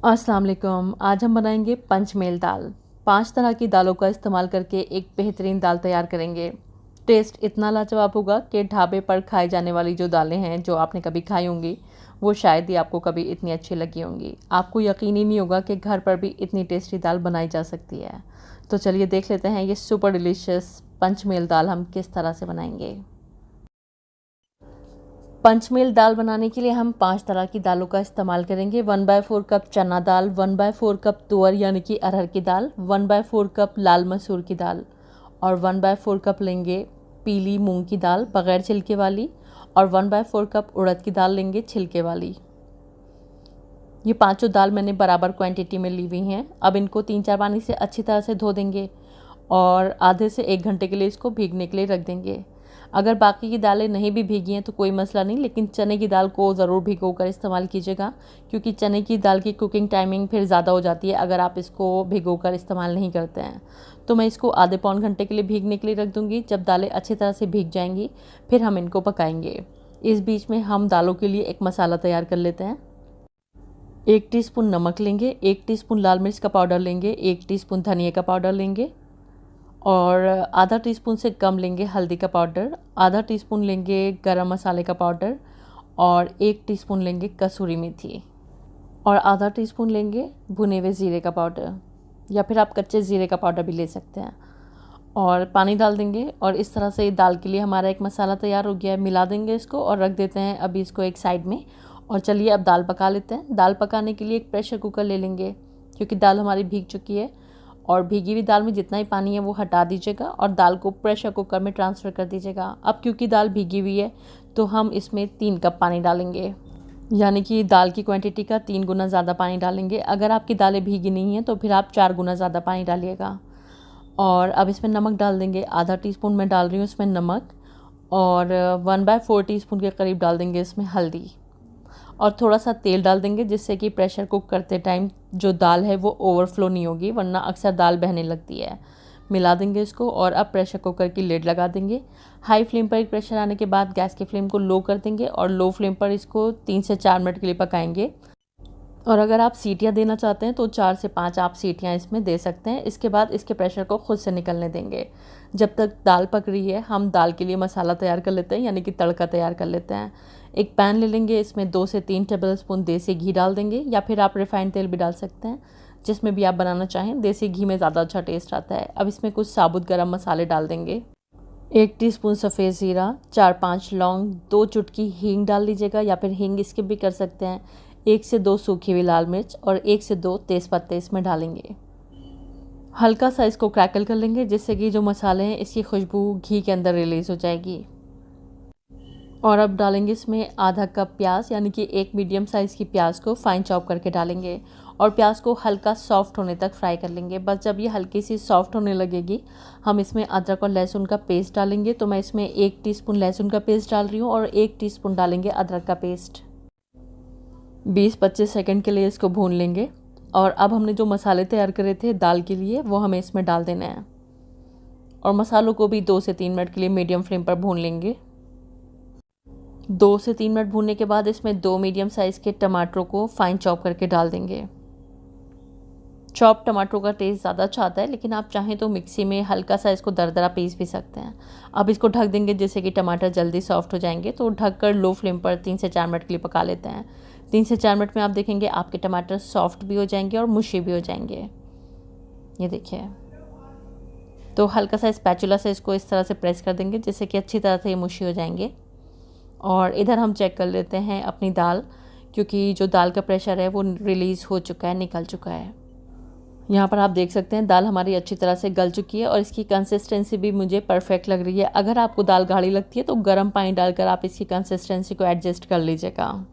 अस्सलाम वालेकुम। आज हम बनाएंगे पंचमेल दाल। 5 तरह की दालों का इस्तेमाल करके एक बेहतरीन दाल तैयार करेंगे। टेस्ट इतना लाजवाब होगा कि ढाबे पर खाई जाने वाली जो दालें हैं जो आपने कभी खाई होंगी वो शायद ही आपको कभी इतनी अच्छी लगी होंगी। आपको यकीन ही नहीं होगा कि घर पर भी इतनी टेस्टी दाल बनाई जा सकती है। तो चलिए देख लेते हैं ये सुपर डिलीशियस पंचमेल दाल हम किस तरह से बनाएंगे। पंचमेल दाल बनाने के लिए हम 5 तरह की दालों का इस्तेमाल करेंगे। 1/4 कप चना दाल, 1/4 कप तुअर यानी कि अरहर की दाल, 1/4 कप लाल मसूर की दाल और 1/4 कप लेंगे पीली मूंग की दाल बग़ैर छिलके वाली और 1/4 कप उड़द की दाल लेंगे छिलके वाली। ये पांचों दाल मैंने बराबर क्वांटिटी में ली हुई हैं। अब इनको 3-4 पानी से अच्छी तरह से धो देंगे और आधे से 1 घंटे के लिए इसको भीगने के लिए रख देंगे। अगर बाकी की दालें नहीं भी भीगी हैं तो कोई मसला नहीं, लेकिन चने की दाल को ज़रूर भिगो कर इस्तेमाल कीजिएगा क्योंकि चने की दाल की कुकिंग टाइमिंग फिर ज़्यादा हो जाती है अगर आप इसको भिगो कर इस्तेमाल नहीं करते हैं। तो मैं इसको आधे पौन घंटे के लिए भीगने के लिए रख दूँगी। जब दालें अच्छी तरह से भीग जाएंगी फिर हम इनको पकाएंगे। इस बीच में हम दालों के लिए एक मसाला तैयार कर लेते हैं। 1 टीस्पून नमक लेंगे, 1 टीस्पून लाल मिर्च का पाउडर लेंगे, 1 टीस्पून धनिया का पाउडर लेंगे और आधा टीस्पून से कम लेंगे हल्दी का पाउडर, आधा टीस्पून लेंगे गरम मसाले का पाउडर और 1 टीस्पून लेंगे कसूरी मेथी और आधा टीस्पून लेंगे भुने हुए ज़ीरे का पाउडर या फिर आप कच्चे ज़ीरे का पाउडर भी ले सकते हैं और पानी डाल देंगे। और इस तरह से दाल के लिए हमारा एक मसाला तैयार हो गया है। मिला देंगे इसको और रख देते हैं अभी इसको एक साइड में। और चलिए अब दाल पका लेते हैं। दाल पकाने के लिए एक प्रेशर कुकर ले लेंगे क्योंकि दाल हमारी भीग चुकी है और भीगी हुई दाल में जितना ही पानी है वो हटा दीजिएगा और दाल को प्रेशर कुकर में ट्रांसफ़र कर दीजिएगा। अब क्योंकि दाल भीगी हुई है तो हम इसमें 3 कप पानी डालेंगे, यानी कि दाल की क्वांटिटी का 3 गुना ज़्यादा पानी डालेंगे। अगर आपकी दालें भीगी नहीं हैं तो फिर आप 4 गुना ज़्यादा पानी डालिएगा। और अब इसमें नमक डाल देंगे। आधा टीस्पून मैं डाल रही हूँ इसमें नमक और 1/4 टीस्पून के करीब डाल देंगे इसमें हल्दी और थोड़ा सा तेल डाल देंगे जिससे कि प्रेशर कुक करते टाइम जो दाल है वो ओवरफ्लो नहीं होगी, वरना अक्सर दाल बहने लगती है। मिला देंगे इसको और अब प्रेशर कुकर की लिड लगा देंगे। हाई फ्लेम पर एक प्रेशर आने के बाद गैस की फ्लेम को लो कर देंगे और लो फ्लेम पर इसको 3 से 4 मिनट के लिए पकाएंगे। और अगर आप सीटियाँ देना चाहते हैं तो 4 से 5 आप सीटियाँ इसमें दे सकते हैं। इसके बाद इसके प्रेशर को खुद से निकलने देंगे। जब तक दाल पक रही है हम दाल के लिए मसाला तैयार कर लेते हैं, यानी कि तड़का तैयार कर लेते हैं। एक पैन ले लेंगे, इसमें 2 से 3 टेबल स्पून देसी घी डाल देंगे या फिर आप रिफाइंड तेल भी डाल सकते हैं, जिसमें भी आप बनाना चाहें। देसी घी में ज़्यादा अच्छा टेस्ट आता है। अब इसमें कुछ साबुत गरम मसाले डाल देंगे। 1 टीस्पून सफ़ेद ज़ीरा, 4-5 लौंग, 2 चुटकी हींग डाल लीजिएगा या फिर हींग स्किप भी कर सकते हैं। 1 से 2 सूखी हुई लाल मिर्च और 1 से 2 तेज़पत्ते इसमें डालेंगे। हल्का सा इसको क्रैकल कर लेंगे जिससे कि जो मसाले हैं इसकी खुशबू घी के अंदर रिलीज़ हो जाएगी। और अब डालेंगे इसमें आधा कप प्याज, यानी कि एक मीडियम साइज़ की प्याज को फाइन चॉप करके डालेंगे और प्याज को हल्का सॉफ्ट होने तक फ्राई कर लेंगे। बस जब ये हल्की सी सॉफ्ट होने लगेगी हम इसमें अदरक और लहसुन का पेस्ट डालेंगे। तो मैं इसमें 1 टीस्पून लहसुन का पेस्ट डाल रही हूँ और 1 टीस्पून डालेंगे अदरक का पेस्ट। 20-25 सेकंड के लिए इसको भून लेंगे। और अब हमने जो मसाले तैयार करे थे दाल के लिए वो हमें इसमें डाल देना है और मसालों को भी 2 से 3 मिनट के लिए मीडियम फ्लेम पर भून लेंगे। 2 से 3 मिनट भूनने के बाद इसमें 2 मीडियम साइज़ के टमाटरों को फाइन चॉप करके डाल देंगे। चॉप टमाटरों का टेस्ट ज़्यादा अच्छा आता है, लेकिन आप चाहें तो मिक्सी में हल्का सा इसको दरदरा पीस भी सकते हैं। अब इसको ढक देंगे जिससे कि टमाटर जल्दी सॉफ्ट हो जाएंगे। तो ढक कर लो फ्लेम पर 3 से 4 मिनट के लिए पका लेते हैं। 3 से 4 मिनट में आप देखेंगे आपके टमाटर सॉफ्ट भी हो जाएंगे और मुशी भी हो जाएंगे। ये देखिए, तो हल्का सा स्पैचुला से इसको इस तरह से प्रेस कर देंगे जिससे कि अच्छी तरह से ये मुशी हो जाएंगे। और इधर हम चेक कर लेते हैं अपनी दाल, क्योंकि जो दाल का प्रेशर है वो रिलीज़ हो चुका है, निकल चुका है। यहाँ पर आप देख सकते हैं दाल हमारी अच्छी तरह से गल चुकी है और इसकी कंसिस्टेंसी भी मुझे परफेक्ट लग रही है। अगर आपको दाल गाढ़ी लगती है तो गर्म पानी डालकर आप इसकी कंसिस्टेंसी को एडजस्ट कर लीजिएगा।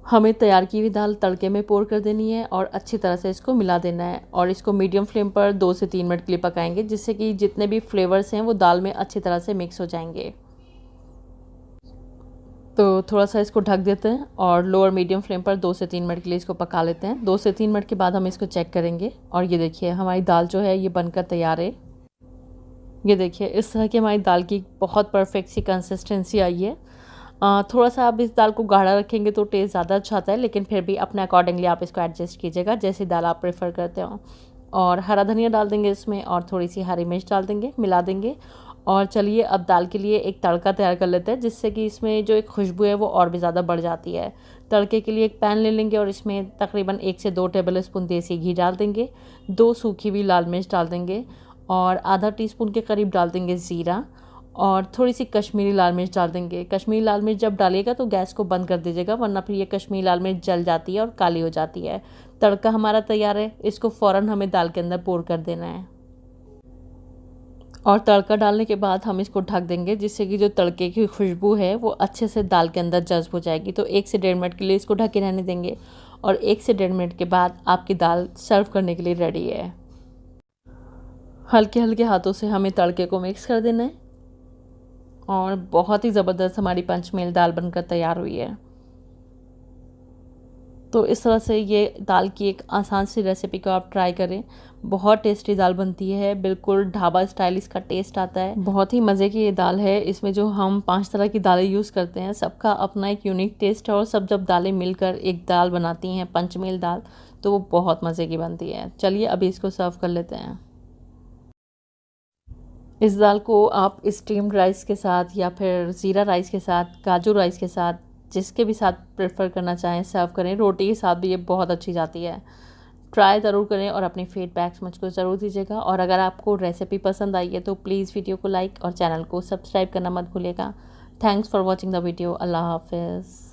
हमें तैयार की हुई दाल तड़के में पोर कर देनी है और अच्छी तरह से इसको मिला देना है और इसको मीडियम फ्लेम पर 2 से 3 मिनट के लिए पकाएंगे जिससे कि जितने भी फ्लेवर्स हैं वो दाल में अच्छी तरह से मिक्स हो जाएंगे। तो थोड़ा सा इसको ढक देते हैं और लोअर मीडियम फ्लेम पर 2 से 3 मिनट के लिए इसको पका लेते हैं। 2 से 3 मिनट के बाद हम इसको चेक करेंगे और ये देखिए हमारी दाल जो है ये बनकर तैयार है। ये देखिए इस तरह की हमारी दाल की बहुत परफेक्ट सी कंसिस्टेंसी आई है। थोड़ा सा आप इस दाल को गाढ़ा रखेंगे तो टेस्ट ज़्यादा अच्छा आता है, लेकिन फिर भी अपने अकॉर्डिंगली आप इसको एडजस्ट कीजिएगा जैसी दाल आप प्रेफर करते हो। और हरा धनिया डाल देंगे इसमें, और थोड़ी सी हरी मिर्च डाल देंगे, मिला देंगे। और चलिए अब दाल के लिए एक तड़का तैयार कर लेते हैं, जिससे कि इसमें जो एक खुशबू है वो और भी ज़्यादा बढ़ जाती है। तड़के के लिए एक पैन ले लेंगे और इसमें तकरीबन 1 से 2 टेबल स्पून देसी घी डाल देंगे, 2 सूखी हुई लाल मिर्च डाल देंगे, और आधा टीस्पून के करीब डाल देंगे ज़ीरा, और थोड़ी सी कश्मीरी लाल मिर्च डाल देंगे। कश्मीरी लाल मिर्च जब डालिएगा तो गैस को बंद कर दीजिएगा, वरना फिर ये कश्मीरी लाल मिर्च जल जाती है और काली हो जाती है। तड़का हमारा तैयार है, इसको फ़ौरन हमें दाल के अंदर पोर कर देना है। और तड़का डालने के बाद हम इसको ढक देंगे, जिससे कि जो तड़के की खुशबू है वो अच्छे से दाल के अंदर जज़्ब हो जाएगी। तो 1 से 1.5 मिनट के लिए इसको ढके रहने देंगे, और 1 से 1.5 मिनट के बाद आपकी दाल सर्व करने के लिए रेडी है। हल्के हल्के हाथों से हमें तड़के को मिक्स कर देना है, और बहुत ही ज़बरदस्त हमारी पंचमेल दाल बनकर तैयार हुई है। तो इस तरह से ये दाल की एक आसान सी रेसिपी को आप ट्राई करें। बहुत टेस्टी दाल बनती है, बिल्कुल ढाबा स्टाइल इसका टेस्ट आता है। बहुत ही मज़े की ये दाल है। इसमें जो हम 5 तरह की दालें यूज़ करते हैं, सबका अपना एक यूनिक टेस्ट है, और सब जब दालें मिलकर एक दाल बनाती हैं पंचमेल दाल, तो वो बहुत मज़े की बनती है। चलिए अभी इसको सर्व कर लेते हैं। इस दाल को आप स्टीम्ड राइस के साथ या फिर ज़ीरा राइस के साथ, काजू राइस के साथ, जिसके भी साथ प्रेफर करना चाहें सर्व करें। रोटी के साथ भी ये बहुत अच्छी जाती है। ट्राई ज़रूर करें और अपनी फीडबैक्स मुझको ज़रूर दीजिएगा। और अगर आपको रेसिपी पसंद आई है तो प्लीज़ वीडियो को लाइक और चैनल को सब्सक्राइब करना मत भूलिएगा। Thanks for watching the video. Allah हाफिज़।